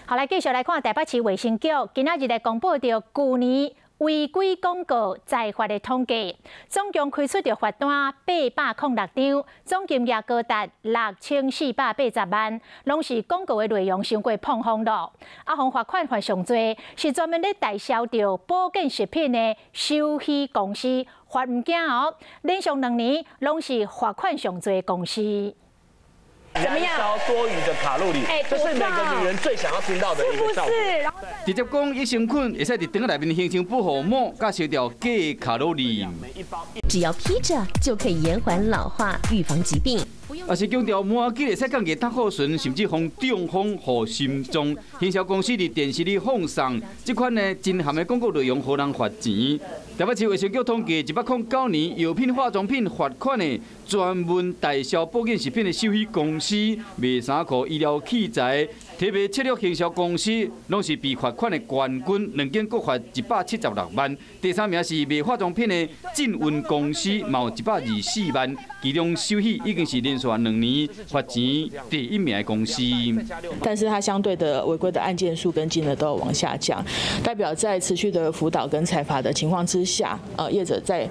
好，来继续来看台北市卫生局今仔日来公布到去年违规广告再发的统计，总共开出的罚单806张，总金额高达6480万，拢是广告的内容伤过碰风咯。罚款上多是专门咧代销着保健食品的收虚公司，罚唔惊哦，连续2年拢是罚款上多的公司。 燃烧多余的卡路里，这是每个女人最想要听到的一个效果。直接讲，益生菌会使伫肠内面形成保护膜，甲烧掉假卡路里。只要披着就可以延缓老化，预防疾病。 也是强调麻糬会使降低胆固醇，甚至防中风、和心脏。营销公司伫电视里放送这款呢真含的广告内容，互人罚钱。台北市卫生局统计，109年药品、化妆品罚款的专门代销保健食品的收虚公司、卖衫裤、医疗器材、特别策略行销公司，拢是被罚款的冠军，2件各罚176万。第3名是卖化妆品的进运公司，毛124万。其中收虚已经是连续2年罚钱第1名的公司。但是它相对的违规的案件数跟金额都有往下降，代表在持续的辅导跟裁罚的情况之下，业者在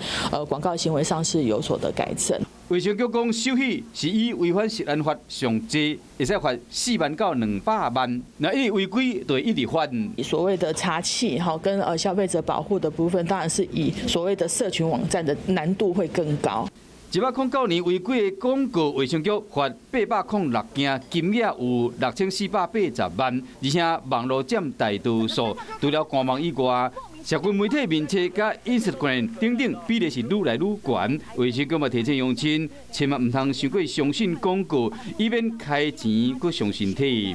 广告行为上是有所的改正。 卫生局讲，收虚是以违反食安法上济，会使罚4万到200万。那一违规就一直罚。所谓的查气跟消费者保护的部分，当然是以所谓的社群网站的难度会更高。 109年违规的广告，卫生局罚806件，金额有6480万，而且网络占大多数。除了官网以外，社群媒体面册甲 Instagram 等等比例是愈来愈悬。卫生局嘛提醒乡亲，千万唔通太过相信广告，以免开钱佮伤身体。